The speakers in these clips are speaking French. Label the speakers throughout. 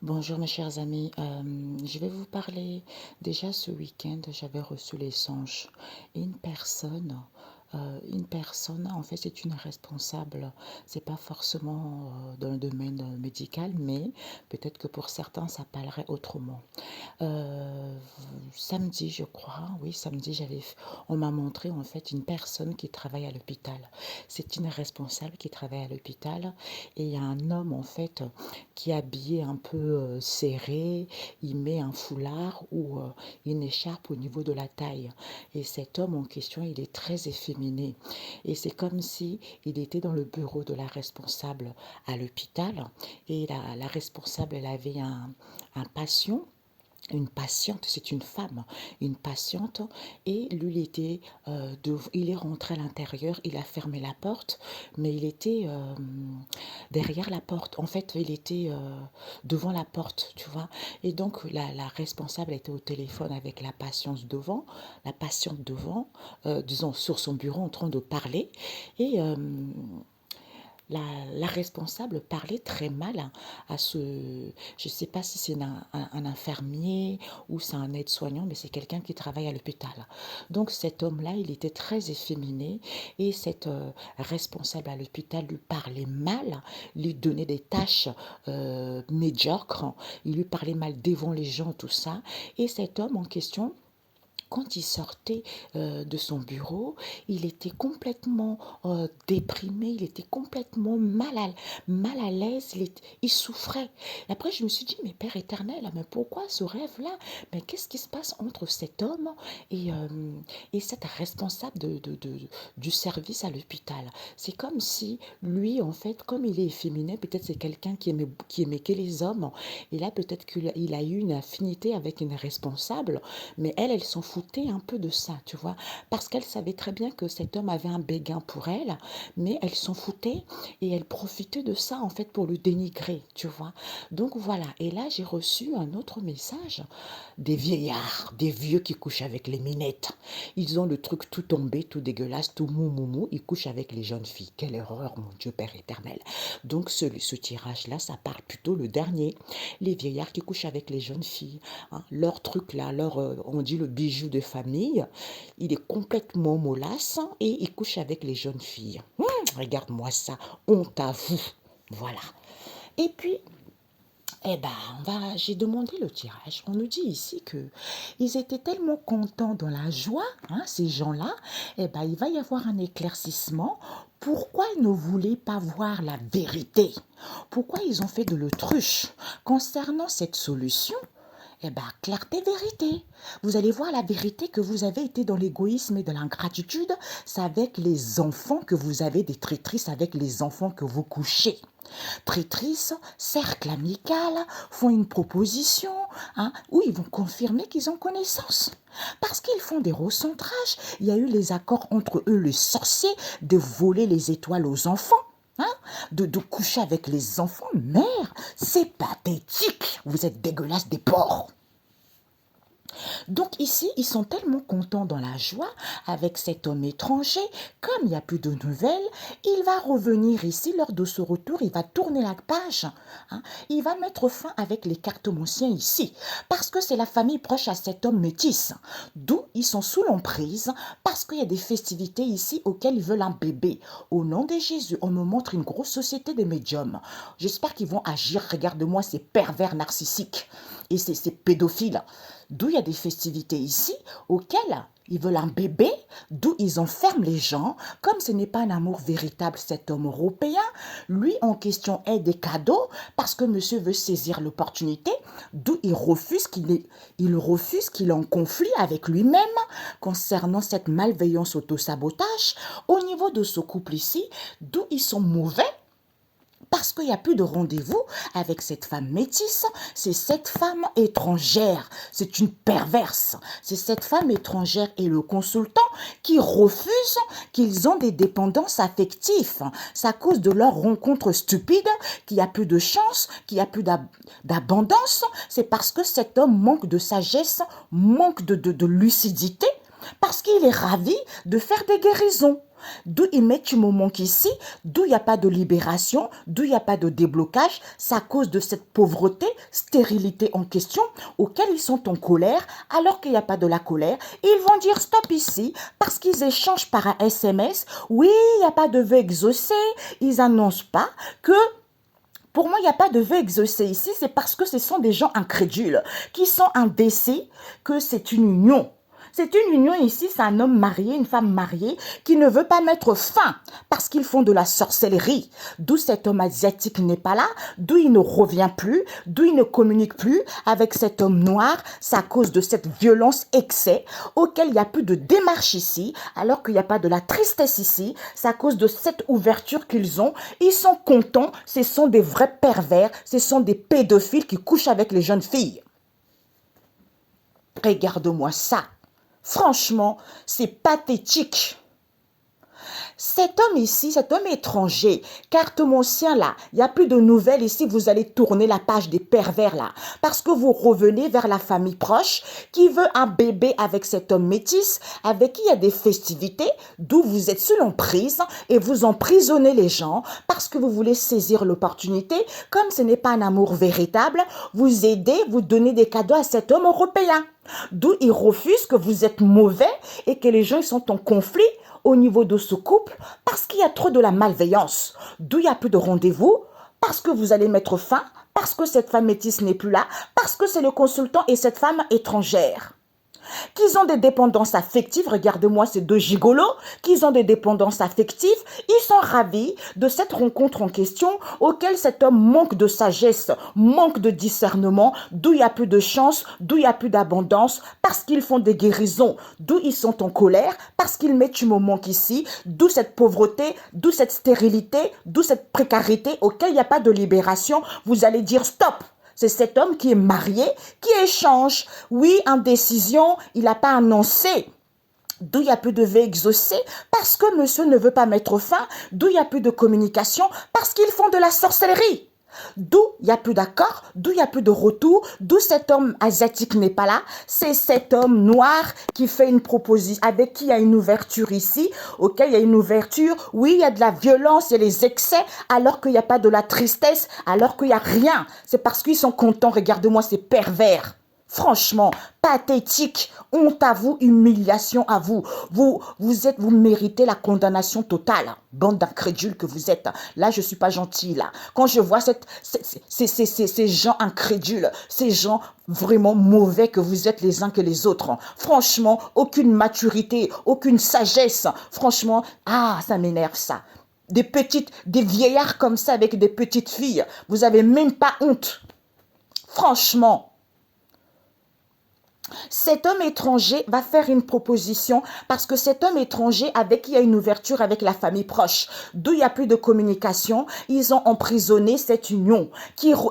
Speaker 1: Bonjour mes chers amis. Je vais vous parler. Déjà ce week-end, j'avais reçu les songes. Une personne, en fait, c'est une responsable. C'est pas forcément dans le domaine médical, mais peut-être que pour certains, ça parlerait autrement. Euh, Samedi, je crois, oui, samedi, on m'a montré en fait une personne qui travaille à l'hôpital. C'est une responsable qui travaille à l'hôpital et il y a un homme en fait qui est habillé un peu serré, il met un foulard ou une écharpe au niveau de la taille. Et cet homme en question, il est très efféminé. Et c'est comme si il était dans le bureau de la responsable à l'hôpital et la responsable, elle avait un patient, une patiente, c'est une femme, une patiente, et lui, il est rentré à l'intérieur, il a fermé la porte, mais il était derrière la porte. En fait, il était devant la porte, tu vois. Et donc, la responsable était au téléphone avec la patiente devant, disons, sur son bureau en train de parler, et la, la responsable parlait très mal à ce, je ne sais pas si c'est un infirmier ou c'est un aide-soignant, mais c'est quelqu'un qui travaille à l'hôpital. Donc cet homme-là, il était très efféminé et cette responsable à l'hôpital lui parlait mal, lui donnait des tâches médiocres, il lui parlait mal devant les gens, tout ça. Et cet homme en question, quand il sortait de son bureau, il était complètement déprimé, il était complètement mal à l'aise, il souffrait. Et après, je me suis dit, mais Père éternel, mais pourquoi ce rêve-là? Mais qu'est-ce qui se passe entre cet homme et, euh, et cette responsable du service à l'hôpital? C'est comme si lui, en fait, comme il est féminin, peut-être c'est quelqu'un qui aimait que les hommes, et là, peut-être qu'il a eu une affinité avec une responsable, mais elle s'en foutait un peu de ça, tu vois, parce qu'elle savait très bien que cet homme avait un béguin pour elle, mais elle s'en foutait et elle profitait de ça, en fait, pour le dénigrer, tu vois. Donc voilà, et là, j'ai reçu un autre message des vieillards, des vieux qui couchent avec les minettes. Ils ont le truc tout tombé, tout dégueulasse, tout mou mou mou, ils couchent avec les jeunes filles. Quelle erreur, mon Dieu Père éternel. Donc ce tirage-là, ça parle plutôt le dernier. Les vieillards qui couchent avec les jeunes filles, hein, leur truc là, on dit le bijou de famille, il est complètement mollasse et il couche avec les jeunes filles. Regarde-moi ça, honte à vous. Voilà. Et puis, eh ben, j'ai demandé le tirage. On nous dit ici que ils étaient tellement contents dans la joie, hein, ces gens-là. Eh ben, il va y avoir un éclaircissement. Pourquoi ils ne voulaient pas voir la vérité? Pourquoi ils ont fait de l'autruche concernant cette solution? Eh bien, clarté, vérité. Vous allez voir la vérité que vous avez été dans l'égoïsme et dans l'ingratitude. C'est avec les enfants que vous avez des traîtrises, avec les enfants que vous couchez. Traîtrices, cercle amical, font une proposition, hein, où ils vont confirmer qu'ils ont connaissance. Parce qu'ils font des recentrages. Il y a eu les accords entre eux, les sorciers, de voler les étoiles aux enfants. Hein, de coucher avec les enfants, mère, c'est pathétique. Vous êtes dégueulasse des porcs. Donc ici, ils sont tellement contents dans la joie avec cet homme étranger. Comme il n'y a plus de nouvelles, il va revenir ici. Lors de ce retour, il va tourner la page. Hein. Il va mettre fin avec les cartomanciens ici. Parce que c'est la famille proche à cet homme métis. D'où ils sont sous l'emprise. Parce qu'il y a des festivités ici auxquelles ils veulent un bébé. Au nom de Jésus, on me montre une grosse société de médiums. J'espère qu'ils vont agir. Regarde-moi ces pervers narcissiques et ces pédophiles. D'où il y a des festivités ici auxquelles ils veulent un bébé, d'où ils enferment les gens. Comme ce n'est pas un amour véritable, cet homme européen, lui en question est des cadeaux parce que monsieur veut saisir l'opportunité, d'où il refuse qu'il est en conflit avec lui-même concernant cette malveillance autosabotage. Au niveau de ce couple ici, d'où ils sont mauvais, parce qu'il n'y a plus de rendez-vous avec cette femme métisse, c'est cette femme étrangère, c'est une perverse. C'est cette femme étrangère et le consultant qui refusent qu'ils ont des dépendances affectives. C'est à cause de leur rencontre stupide qu'il n'y a plus de chance, qu'il n'y a plus d'abondance. C'est parce que cet homme manque de sagesse, manque de lucidité. parce qu'il est ravi de faire des guérisons. D'où il met tu me manques ici, d'où il n'y a pas de libération, d'où il n'y a pas de déblocage, c'est à cause de cette pauvreté, stérilité en question, auquel ils sont en colère, alors qu'il n'y a pas de la colère. Ils vont dire stop ici, parce qu'ils échangent par un SMS. Oui, il n'y a pas de vœu exaucé. Ils n'annoncent pas que pour moi, il n'y a pas de vœu exaucé ici, c'est parce que ce sont des gens incrédules qui sont indécis que c'est une union. C'est une union ici, c'est un homme marié, une femme mariée qui ne veut pas mettre fin parce qu'ils font de la sorcellerie. D'où cet homme asiatique n'est pas là, d'où il ne revient plus, d'où il ne communique plus avec cet homme noir. C'est à cause de cette violence excès auquel il n'y a plus de démarche ici, alors qu'il n'y a pas de la tristesse ici. C'est à cause de cette ouverture qu'ils ont. Ils sont contents, ce sont des vrais pervers, ce sont des pédophiles qui couchent avec les jeunes filles. Regarde-moi ça. Franchement, c'est pathétique. Cet homme ici, cet homme étranger, cartomancien là, il n'y a plus de nouvelles ici, vous allez tourner la page des pervers là. Parce que vous revenez vers la famille proche qui veut un bébé avec cet homme métis, avec qui il y a des festivités, d'où vous êtes sous l'emprise et vous emprisonnez les gens parce que vous voulez saisir l'opportunité. Comme ce n'est pas un amour véritable, vous aidez, vous donnez des cadeaux à cet homme européen. D'où il refuse que vous êtes mauvais et que les gens sont en conflit au niveau de ce couple parce qu'il y a trop de la malveillance. D'où il n'y a plus de rendez-vous, parce que vous allez mettre fin, parce que cette femme métisse n'est plus là, parce que c'est le consultant et cette femme étrangère. Qu'ils ont des dépendances affectives, regarde-moi ces deux gigolos, qu'ils ont des dépendances affectives, ils sont ravis de cette rencontre en question auquel cet homme manque de sagesse, manque de discernement, d'où il n'y a plus de chance, d'où il n'y a plus d'abondance, parce qu'ils font des guérisons, d'où ils sont en colère, parce qu'ils mettent tu me manques ici, d'où cette pauvreté, d'où cette stérilité, d'où cette précarité auquel il n'y a pas de libération. Vous allez dire stop. C'est cet homme qui est marié, qui échange. Oui, indécision, il n'a pas annoncé. D'où il n'y a plus de vœux exaucés, parce que monsieur ne veut pas mettre fin. D'où il n'y a plus de communication, parce qu'ils font de la sorcellerie. D'où il n'y a plus d'accord, d'où il n'y a plus de retour, d'où cet homme asiatique n'est pas là. C'est cet homme noir qui fait une proposition, avec qui il y a une ouverture ici, auquel il y a une ouverture. Oui, il y a de la violence, il y a les excès, alors qu'il n'y a pas de la tristesse, alors qu'il n'y a rien. C'est parce qu'ils sont contents, regarde-moi, c'est pervers. Franchement, pathétique, honte à vous, humiliation à vous. Vous méritez la condamnation totale. Bande d'incrédules que vous êtes. Là, je ne suis pas gentille, là. Quand je vois ces gens incrédules, ces gens vraiment mauvais que vous êtes les uns que les autres. Franchement, aucune maturité, aucune sagesse. Franchement, ça m'énerve ça. Des vieillards comme ça avec des petites filles. Vous n'avez même pas honte. Franchement. Cet homme étranger va faire une proposition parce que cet homme étranger avec qui il y a une ouverture avec la famille proche, d'où il n'y a plus de communication, ils ont emprisonné cette union,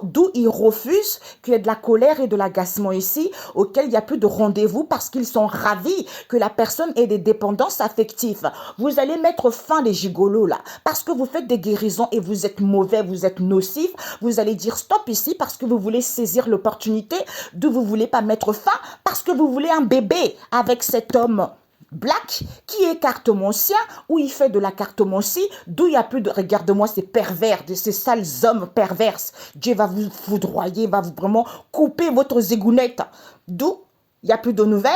Speaker 1: d'où ils refusent qu'il y ait de la colère et de l'agacement ici, auquel il n'y a plus de rendez-vous parce qu'ils sont ravis que la personne ait des dépendances affectives. Vous allez mettre fin les gigolos là, parce que vous faites des guérisons et vous êtes mauvais, vous êtes nocif, vous allez dire stop ici parce que vous voulez saisir l'opportunité, d'où vous ne voulez pas mettre fin, parce que vous voulez un bébé avec cet homme black qui est cartomancien, où il fait de la cartomancie, d'où il n'y a plus de... Regarde-moi ces pervers, ces sales hommes perverses. Dieu va vous foudroyer, va vous vraiment couper votre zégounette. D'où il n'y a plus de nouvelles,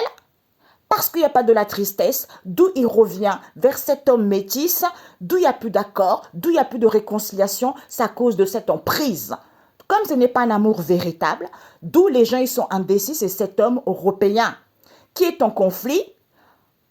Speaker 1: parce qu'il n'y a pas de la tristesse, d'où il revient vers cet homme métis, d'où il n'y a plus d'accord, d'où il n'y a plus de réconciliation, c'est à cause de cette emprise. Comme ce n'est pas un amour véritable, d'où les gens ils sont indécis, c'est cet homme européen qui est en conflit,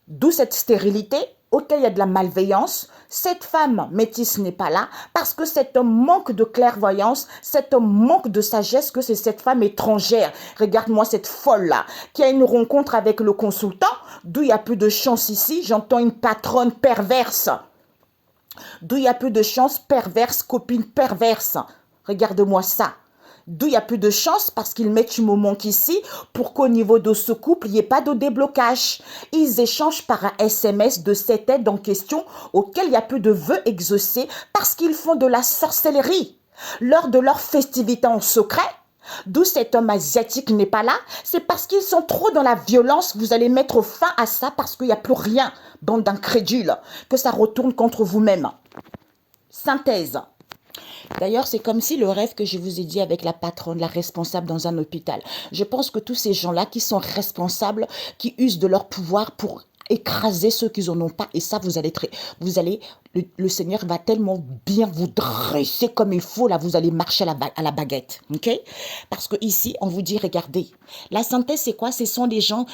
Speaker 1: d'où cette stérilité, auquel il y a de la malveillance. Cette femme métisse n'est pas là parce que cet homme manque de clairvoyance, cet homme manque de sagesse, que c'est cette femme étrangère. Regarde-moi cette folle-là qui a une rencontre avec le consultant, d'où il n'y a plus de chance ici, j'entends une patronne perverse. D'où il n'y a plus de chance, perverse, copine perverse. Regarde-moi ça. D'où il n'y a plus de chance parce qu'ils mettent une moment ici pour qu'au niveau de ce couple, il n'y ait pas de déblocage. Ils échangent par un SMS de cette aide en question auquel il n'y a plus de vœux exaucés parce qu'ils font de la sorcellerie. Lors de leur festivité en secret, D'où cet homme asiatique n'est pas là. C'est parce qu'ils sont trop dans la violence. Vous allez mettre fin à ça parce qu'il n'y a plus rien, bande d'incrédules, que ça retourne contre vous-même. Synthèse. D'ailleurs, c'est comme si le rêve que je vous ai dit avec la patronne, la responsable dans un hôpital. Je pense que tous ces gens-là qui sont responsables, qui usent de leur pouvoir pour écraser ceux qui n'en ont pas. Et ça, le Seigneur va tellement bien vous dresser comme il faut. Là, vous allez marcher à la baguette. OK? Parce que ici, on vous dit, regardez, la synthèse, c'est quoi? Ce sont des gens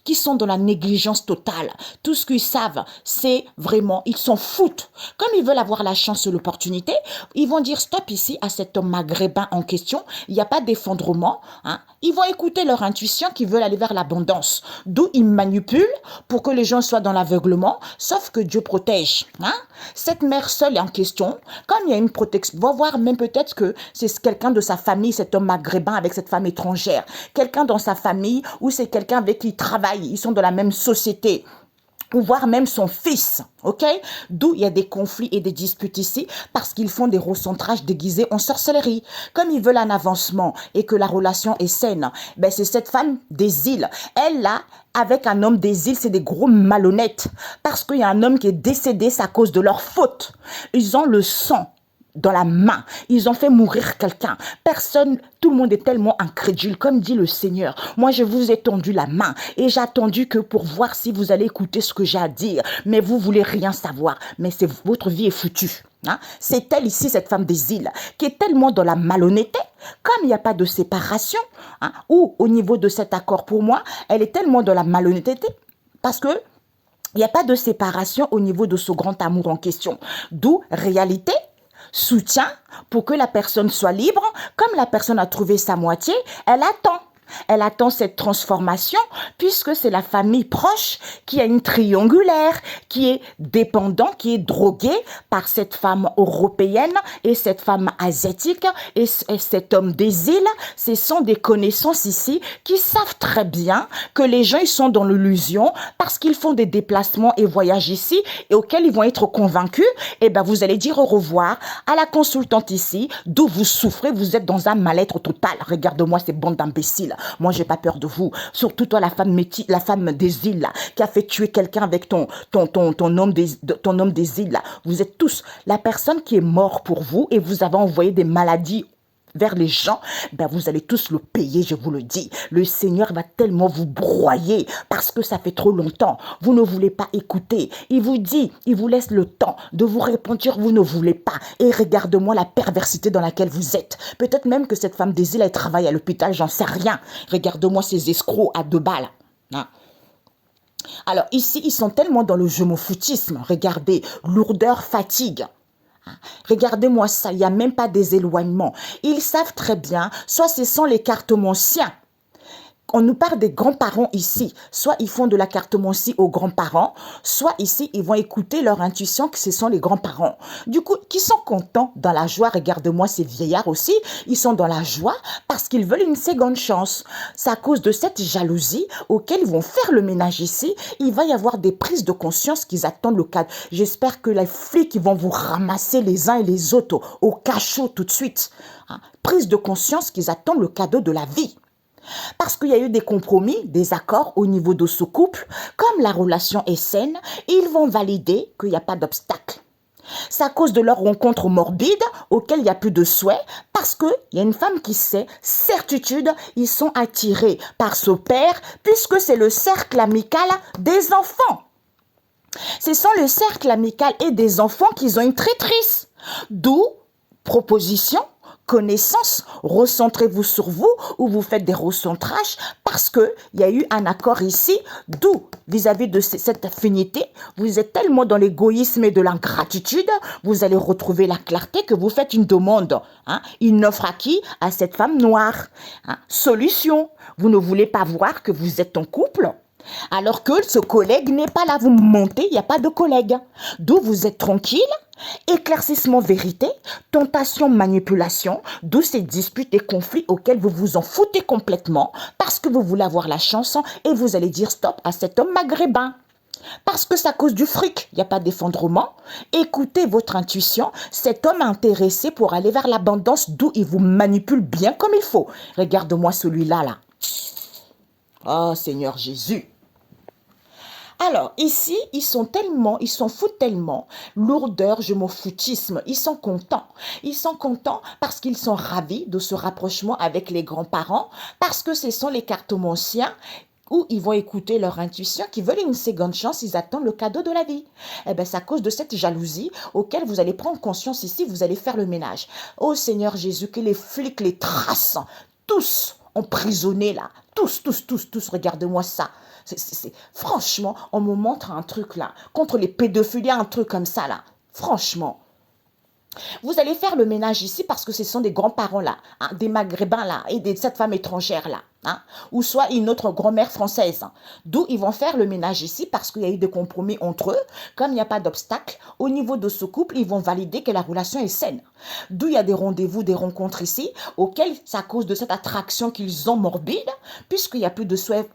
Speaker 1: qui sont dans la négligence totale. Tout ce qu'ils savent, c'est vraiment, ils s'en foutent. Comme ils veulent avoir la chance et l'opportunité, ils vont dire stop ici à cet homme maghrébin en question. Il n'y a pas d'effondrement. Hein. Ils vont écouter leur intuition qui veulent aller vers l'abondance. D'où ils manipulent pour que les gens soient dans l'aveuglement, sauf que Dieu protège. Hein. Cette mère seule est en question, comme il y a une protection, va voir même peut-être que c'est quelqu'un de sa famille, cet homme maghrébin avec cette femme étrangère. Quelqu'un dans sa famille ou c'est quelqu'un avec qui il travaille. Ils sont de la même société, ou voire même son fils, ok? D'où il y a des conflits et des disputes ici, parce qu'ils font des recentrages déguisés en sorcellerie. Comme ils veulent un avancement et que la relation est saine, ben c'est cette femme des îles. Elle, là, avec un homme des îles, c'est des gros malhonnêtes, parce qu'il y a un homme qui est décédé, c'est à cause de leur faute. Ils ont le sang dans la main. Ils ont fait mourir quelqu'un. Personne, tout le monde est tellement incrédule, comme dit le Seigneur. Moi, je vous ai tendu la main et j'ai attendu que pour voir si vous allez écouter ce que j'ai à dire. Mais vous voulez rien savoir. Mais votre vie est foutue. Hein? C'est elle ici, cette femme des îles, qui est tellement dans la malhonnêteté, comme il n'y a pas de séparation, hein, ou au niveau de cet accord pour moi, elle est tellement dans la malhonnêteté, parce que il n'y a pas de séparation au niveau de ce grand amour en question. D'où réalité, soutien pour que la personne soit libre. Comme la personne a trouvé sa moitié, elle attend. Elle attend cette transformation puisque c'est la famille proche qui a une triangulaire, qui est dépendant, qui est drogué par cette femme européenne et cette femme asiatique et cet homme des îles. Ce sont des connaissances ici qui savent très bien que les gens ils sont dans l'illusion parce qu'ils font des déplacements et voyagent ici et auxquels ils vont être convaincus. Et ben vous allez dire au revoir à la consultante ici d'où vous souffrez, vous êtes dans un mal-être total. Regarde-moi ces bandes d'imbéciles. Moi, j'ai pas peur de vous. Surtout toi, la femme des îles, là, qui a fait tuer quelqu'un avec ton homme des îles, là. Vous êtes tous la personne qui est morte pour vous et vous avez envoyé des maladies vers les gens, ben vous allez tous le payer, je vous le dis. Le Seigneur va tellement vous broyer parce que ça fait trop longtemps. Vous ne voulez pas écouter. Il vous dit, il vous laisse le temps de vous repentir, vous ne voulez pas. Et regarde-moi la perversité dans laquelle vous êtes. Peut-être même que cette femme des îles, elle travaille à l'hôpital, j'en sais rien. Regarde-moi ces escrocs à 2 balles. Hein? Alors ici, ils sont tellement dans le je m'en foutisme. Regardez, lourdeur, fatigue. Regardez-moi ça, il n'y a même pas des éloignements. Ils savent très bien, soit ce sont les cartomanciens. On nous parle des grands-parents ici. Soit ils font de la cartomancie aux grands-parents, soit ici, ils vont écouter leur intuition que ce sont les grands-parents. Du coup, qui sont contents dans la joie. Regarde-moi ces vieillards aussi. Ils sont dans la joie parce qu'ils veulent une seconde chance. C'est à cause de cette jalousie auquel ils vont faire le ménage ici. Il va y avoir des prises de conscience qu'ils attendent le cadre. J'espère que les flics ils vont vous ramasser les uns et les autres au cachot tout de suite. Hein? Prise de conscience qu'ils attendent le cadeau de la vie. Parce qu'il y a eu des compromis, des accords au niveau de ce couple, comme la relation est saine, ils vont valider qu'il n'y a pas d'obstacle. C'est à cause de leur rencontre morbide, auquel il n'y a plus de souhait, parce qu'il y a une femme qui sait, certitude, ils sont attirés par ce père, puisque c'est le cercle amical des enfants. Ce sont le cercle amical et des enfants qui ont une traîtrise. D'où proposition, connaissance, recentrez-vous sur vous ou vous faites des recentrages parce qu'il y a eu un accord ici, d'où vis-à-vis de cette affinité, vous êtes tellement dans l'égoïsme et de l'ingratitude, vous allez retrouver la clarté que vous faites une demande, hein, une offre à qui? À cette femme noire. Hein. Solution, vous ne voulez pas voir que vous êtes en couple alors que ce collègue n'est pas là, vous mentez, il n'y a pas de collègue. D'où vous êtes tranquille, éclaircissement vérité, tentation manipulation, d'où ces disputes et conflits auxquels vous vous en foutez complètement parce que vous voulez avoir la chance et vous allez dire stop à cet homme maghrébin. Parce que c'est à cause du fric, il n'y a pas d'effondrement. Écoutez votre intuition. Cet homme est intéressé pour aller vers l'abondance, d'où il vous manipule bien comme il faut. Regarde-moi celui-là, là. Oh Seigneur Jésus. Alors, ici, ils s'en foutent tellement, lourdeur, je m'en foutisme, ils sont contents. Ils sont contents parce qu'ils sont ravis de ce rapprochement avec les grands-parents, parce que ce sont les cartomanciens où ils vont écouter leur intuition, qui veulent une seconde chance, ils attendent le cadeau de la vie. Eh bien, c'est à cause de cette jalousie auquel vous allez prendre conscience ici, vous allez faire le ménage. Oh Seigneur Jésus, que les flics les tracent, tous emprisonnés là, tous, regarde-moi ça. Franchement, on me montre un truc là, contre les pédophiles, un truc comme ça là, franchement. Vous allez faire le ménage ici parce que ce sont des grands-parents là, hein, des maghrébins là, et cette femme étrangère là, hein, ou soit une autre grand-mère française. Hein. D'où ils vont faire le ménage ici parce qu'il y a eu des compromis entre eux. Comme il n'y a pas d'obstacle, au niveau de ce couple, ils vont valider que la relation est saine. D'où il y a des rendez-vous, des rencontres ici, auxquels c'est à cause de cette attraction qu'ils ont morbide, puisqu'il n'y a plus de souhait.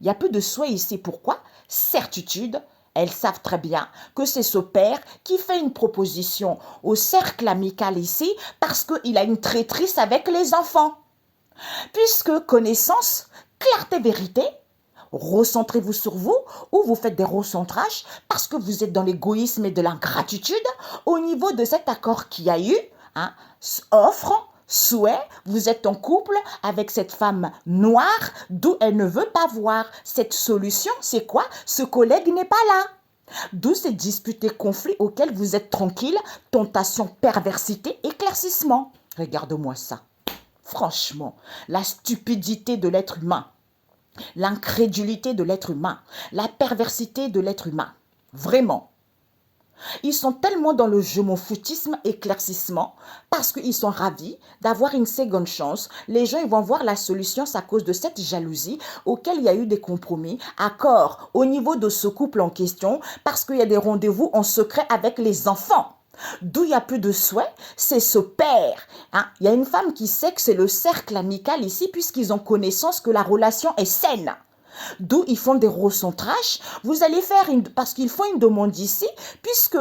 Speaker 1: Il n'y a plus de souhait ici. Pourquoi? Certitude. Elles savent très bien que c'est ce père qui fait une proposition au cercle amical ici parce qu'il a une traîtrise avec les enfants. Puisque connaissance, clarté, vérité, recentrez-vous sur vous ou vous faites des recentrages parce que vous êtes dans l'égoïsme et de l'ingratitude au niveau de cet accord qu'il y a eu, hein, offre, souhait, vous êtes en couple avec cette femme noire d'où elle ne veut pas voir. Cette solution, c'est quoi? Ce collègue n'est pas là. D'où ces disputes et conflits auxquels vous êtes tranquille, tentation, perversité, éclaircissement. Regarde-moi ça. Franchement, la stupidité de l'être humain, l'incrédulité de l'être humain, la perversité de l'être humain. Vraiment. Ils sont tellement dans le je m'en foutisme éclaircissement parce qu'ils sont ravis d'avoir une seconde chance. Les gens ils vont voir la solution à cause de cette jalousie auquel il y a eu des compromis, accords au niveau de ce couple en question parce qu'il y a des rendez-vous en secret avec les enfants. D'où il n'y a plus de souhait, c'est ce père. Hein? Il y a une femme qui sait que c'est le cercle amical ici puisqu'ils ont connaissance que la relation est saine. D'où ils font des recentrages. Vous allez faire parce qu'ils font une demande ici, puisque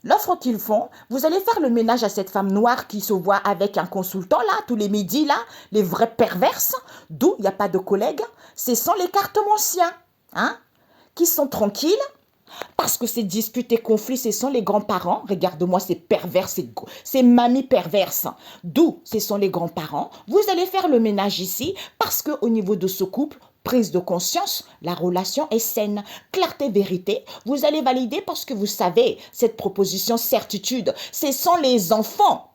Speaker 1: l'offre qu'ils font, vous allez faire le ménage à cette femme noire qui se voit avec un consultant là, tous les midis là, les vrais perverses, d'où il n'y a pas de collègues. Ce sont les cartomanciens, hein, qui sont tranquilles. Parce que ces disputes et conflits, ce sont les grands-parents. Regarde-moi, c'est pervers, c'est mamie perverse. D'où ce sont les grands-parents. Vous allez faire le ménage ici parce qu'au niveau de ce couple, prise de conscience, la relation est saine. Clarté, vérité, vous allez valider parce que vous savez, cette proposition certitude, ce sont les enfants.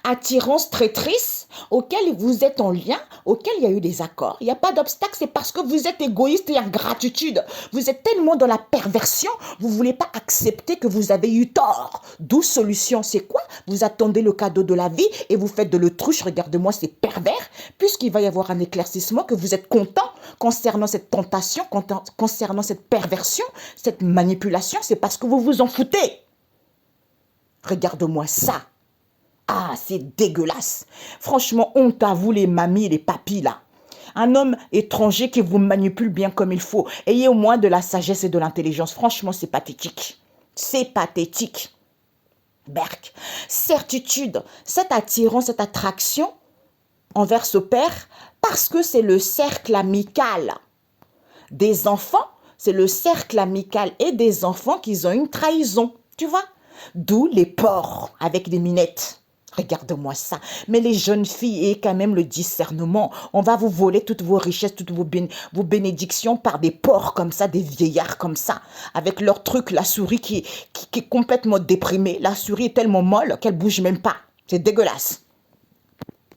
Speaker 1: Attirance, traîtrise, auquel vous êtes en lien, auquel il y a eu des accords. Il n'y a pas d'obstacle, c'est parce que vous êtes égoïste et ingratitude. Vous êtes tellement dans la perversion, vous ne voulez pas accepter que vous avez eu tort. D'où solution, c'est quoi? Vous attendez le cadeau de la vie et vous faites de l'autruche. Regardez-moi, c'est pervers, puisqu'il va y avoir un éclaircissement, que vous êtes content concernant cette tentation, concernant cette perversion, cette manipulation, c'est parce que vous vous en foutez. Regarde-moi ça. Ah, c'est dégueulasse. Franchement, honte à vous les mamies et les papis là. Un homme étranger qui vous manipule bien comme il faut. Ayez au moins de la sagesse et de l'intelligence. Franchement, c'est pathétique. C'est pathétique. Berk. Certitude, cette attirance, cette attraction envers ce père, parce que c'est le cercle amical des enfants, c'est le cercle amical et des enfants qui ont une trahison. Tu vois? D'où les porcs avec des minettes. Regarde-moi ça. Mais les jeunes filles, aient quand même le discernement. On va vous voler toutes vos richesses, toutes vos bénédictions par des porcs comme ça, des vieillards comme ça. Avec leur truc, la souris qui est complètement déprimée. La souris est tellement molle qu'elle bouge même pas. C'est dégueulasse.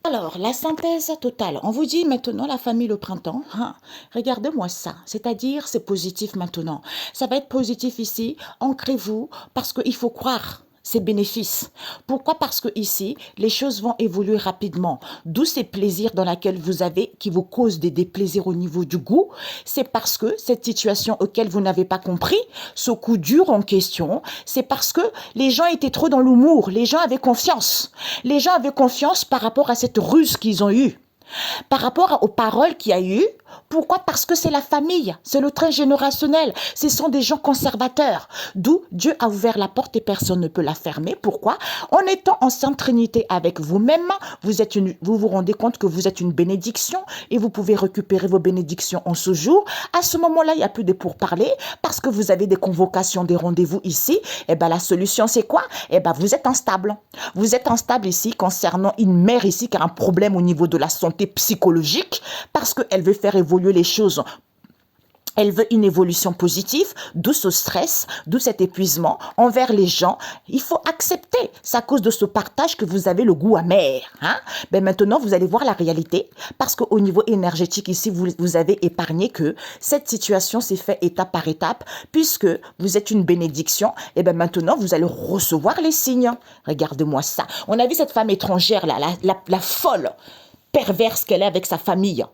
Speaker 1: Alors, la synthèse totale. On vous dit maintenant la famille le printemps. Hein, regardez-moi ça. C'est-à-dire, c'est positif maintenant. Ça va être positif ici. Ancrez-vous parce qu'il faut croire. Ses bénéfices. Pourquoi? Parce que ici, les choses vont évoluer rapidement. D'où ces plaisirs dans lesquels vous avez, qui vous causent des déplaisirs au niveau du goût. C'est parce que cette situation auquel vous n'avez pas compris, ce coup dur en question, c'est parce que les gens étaient trop dans l'humour. Les gens avaient confiance. Les gens avaient confiance par rapport à cette ruse qu'ils ont eue. Par rapport aux paroles qu'il y a eu, Pourquoi? Parce que c'est la famille, c'est le train générationnel, ce sont des gens conservateurs. D'où Dieu a ouvert la porte et personne ne peut la fermer. Pourquoi? En étant en sainte trinité avec vous-même, vous vous rendez compte que vous êtes une bénédiction et vous pouvez récupérer vos bénédictions en ce jour. À ce moment-là, il n'y a plus de pourparlers parce que vous avez des convocations, des rendez-vous ici. Et bien la solution c'est quoi? Et bien vous êtes instable. Vous êtes instable ici concernant une mère ici qui a un problème au niveau de la santé psychologique parce qu'elle veut faire évoluer les choses. Elle veut une évolution positive, d'où ce stress, d'où cet épuisement envers les gens. Il faut accepter, c'est à cause de ce partage que vous avez le goût amer. Hein? Ben maintenant, vous allez voir la réalité, parce qu'au niveau énergétique, ici, vous avez épargné que cette situation s'est faite étape par étape, puisque vous êtes une bénédiction, et ben maintenant, vous allez recevoir les signes. Regarde-moi ça. On a vu cette femme étrangère, là, la folle, perverse qu'elle est avec sa famille.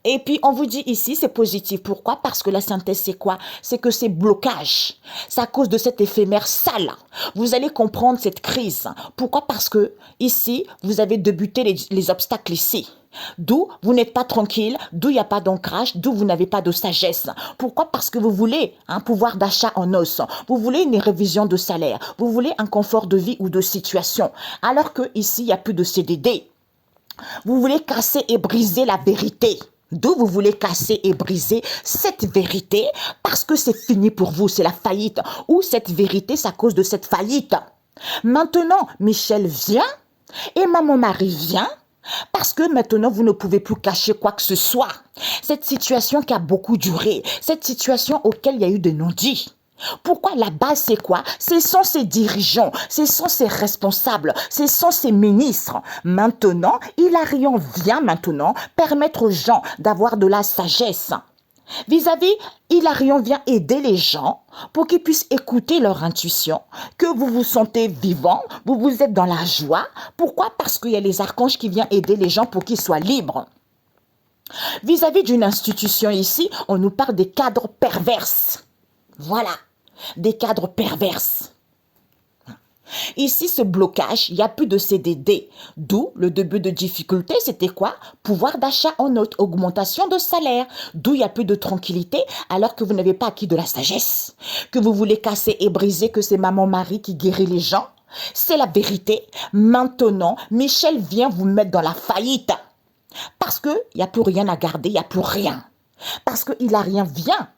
Speaker 1: Et puis, on vous dit ici, c'est positif. Pourquoi? Parce que la synthèse, c'est quoi? C'est que c'est blocage. C'est à cause de cet éphémère sale. Vous allez comprendre cette crise. Pourquoi? Parce que ici, vous avez débuté les obstacles ici. D'où vous n'êtes pas tranquille, d'où il n'y a pas d'ancrage, d'où vous n'avez pas de sagesse. Pourquoi? Parce que vous voulez un pouvoir d'achat en os. Vous voulez une révision de salaire. Vous voulez un confort de vie ou de situation. Alors que ici, il n'y a plus de CDD. Vous voulez casser et briser la vérité. D'où vous voulez casser et briser cette vérité parce que c'est fini pour vous, c'est la faillite. Ou cette vérité, c'est à cause de cette faillite. Maintenant, Michel vient et maman Marie vient parce que maintenant, vous ne pouvez plus cacher quoi que ce soit. Cette situation qui a beaucoup duré, cette situation auquel il y a eu des non-dits. Pourquoi la base c'est quoi? Ce sont ces dirigeants, ce sont ces responsables, ce sont ces ministres. Maintenant, Hilarion vient maintenant permettre aux gens d'avoir de la sagesse. Vis-à-vis, Hilarion vient aider les gens pour qu'ils puissent écouter leur intuition, que vous vous sentez vivant, vous êtes dans la joie. Pourquoi? Parce qu'il y a les archanges qui viennent aider les gens pour qu'ils soient libres. Vis-à-vis d'une institution ici, on nous parle des cadres perverses. Voilà. Des cadres perverses. Ici, ce blocage, il n'y a plus de CDD. D'où le début de difficulté, c'était quoi? Pouvoir d'achat en note, augmentation de salaire. D'où il n'y a plus de tranquillité alors que vous n'avez pas acquis de la sagesse. Que vous voulez casser et briser, que c'est maman Marie qui guérit les gens. C'est la vérité. Maintenant, Michel vient vous mettre dans la faillite. Parce qu'il n'y a plus rien à garder, il n'y a plus rien. Parce que Hilarion vient.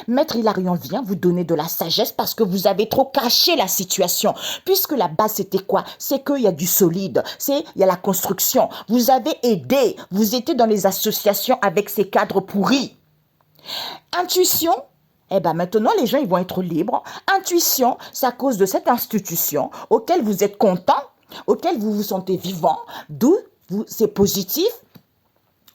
Speaker 1: Maître Hilarion vient vous donner de la sagesse parce que vous avez trop caché la situation. Puisque la base, c'était quoi? C'est qu'il y a du solide, il y a la construction. Vous avez aidé, vous étiez dans les associations avec ces cadres pourris. Intuition, eh bien maintenant, les gens ils vont être libres. Intuition, c'est à cause de cette institution auquel vous êtes content, auquel vous vous sentez vivant, d'où c'est positif,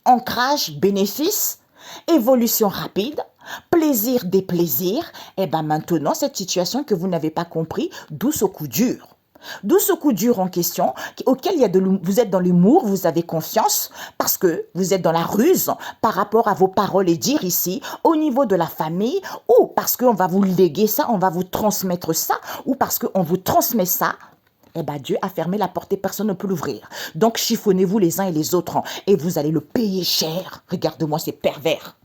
Speaker 1: ancrage, bénéfice, évolution rapide, plaisir des plaisirs, et bien maintenant, cette situation que vous n'avez pas compris, d'où ce coup dur. D'où ce coup dur en question, auquel vous êtes dans l'humour, vous avez confiance, parce que vous êtes dans la ruse par rapport à vos paroles et dires ici, au niveau de la famille, ou parce qu'on va vous léguer ça, on va vous transmettre ça, ou parce qu'on vous transmet ça. Eh bien, Dieu a fermé la porte et personne ne peut l'ouvrir. Donc, chiffonnez-vous les uns et les autres et vous allez le payer cher. Regarde-moi, c'est pervers.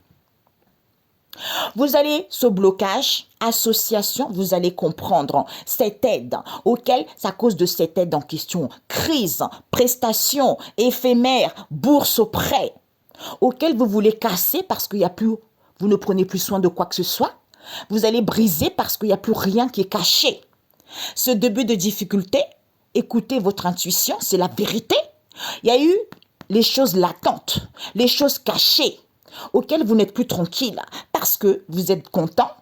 Speaker 1: Vous allez, ce blocage, association, vous allez comprendre cette aide auquel, c'est à cause de cette aide en question, crise, prestation, éphémère, bourse au prêt, auquel vous voulez casser parce qu'il y a plus, vous ne prenez plus soin de quoi que ce soit. Vous allez briser parce qu'il n'y a plus rien qui est caché. Ce début de difficulté, écoutez votre intuition, c'est la vérité. Il y a eu les choses latentes, les choses cachées, auxquelles vous n'êtes plus tranquille parce que vous êtes content.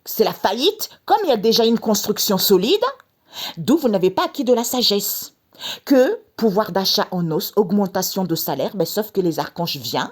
Speaker 1: C'est la faillite, comme il y a déjà une construction solide, d'où vous n'avez pas acquis de la sagesse. Que pouvoir d'achat en os, augmentation de salaire, mais sauf que les archanges viennent.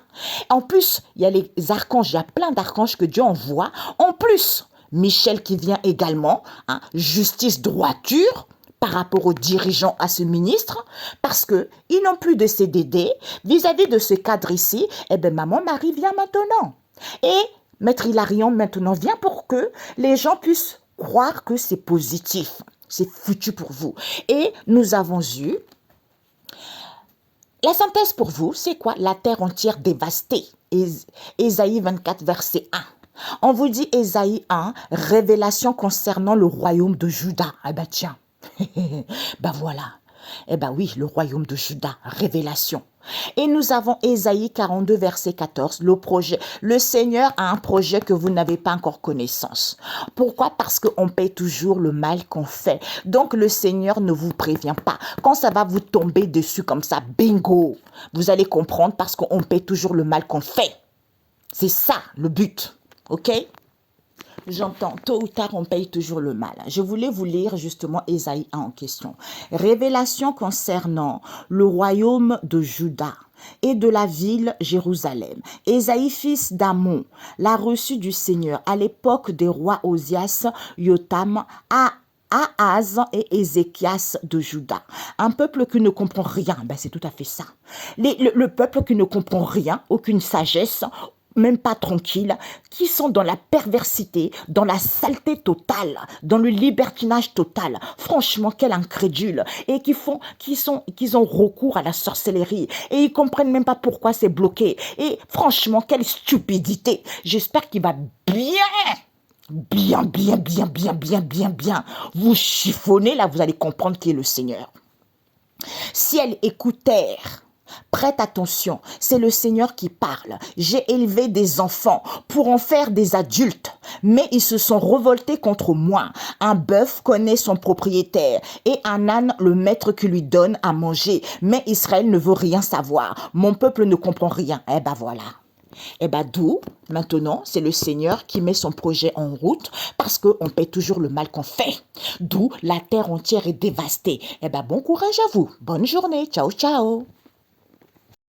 Speaker 1: En plus, il y a les archanges, il y a plein d'archanges que Dieu envoie. En plus, Michel qui vient également, hein, justice, droiture, par rapport aux dirigeants, à ce ministre, parce qu'ils n'ont plus de CDD. Vis-à-vis de ce cadre ici, eh bien, maman Marie vient maintenant. Et Maître Hilarion maintenant vient pour que les gens puissent croire que c'est positif. C'est foutu pour vous. Et nous avons eu La synthèse pour vous, c'est quoi? La terre entière dévastée. Ésaïe 24, verset 1. On vous dit Ésaïe 1, révélation concernant le royaume de Juda. Eh ben tiens, ben voilà. Eh ben oui, le royaume de Juda, révélation. Et nous avons Ésaïe 42, verset 14, le Seigneur a un projet que vous n'avez pas encore connaissance. Pourquoi? Parce qu'on paie toujours le mal qu'on fait. Donc le Seigneur ne vous prévient pas. Quand ça va vous tomber dessus comme ça, bingo, vous allez comprendre parce qu'on paie toujours le mal qu'on fait. C'est ça le but, ok? J'entends, tôt ou tard, on paye toujours le mal. Je voulais vous lire justement Ésaïe 1 en question. Révélation concernant le royaume de Juda et de la ville Jérusalem. Ésaïe, fils d'Amon, l'a reçu du Seigneur à l'époque des rois Osias, Yotam, Ahaz et Ézéchias de Juda. Un peuple qui ne comprend rien, ben c'est tout à fait ça. Le peuple qui ne comprend rien, aucune sagesse, même pas tranquille, qui sont dans la perversité, dans la saleté totale, dans le libertinage total. Franchement, quel incrédule. Et qui ont recours à la sorcellerie. Et ils comprennent même pas pourquoi c'est bloqué. Et franchement, quelle stupidité. J'espère qu'il va bien vous chiffonner. Là, vous allez comprendre qui est le Seigneur. Si elle écoutèrent, prête attention, c'est le Seigneur qui parle. J'ai élevé des enfants pour en faire des adultes, mais ils se sont revoltés contre moi. Un bœuf connaît son propriétaire et un âne le maître qui lui donne à manger. Mais Israël ne veut rien savoir. Mon peuple ne comprend rien. Eh ben voilà. Eh ben d'où, maintenant, c'est le Seigneur qui met son projet en route parce qu'on paie toujours le mal qu'on fait. D'où la terre entière est dévastée. Eh ben bon courage à vous. Bonne journée. Ciao, ciao.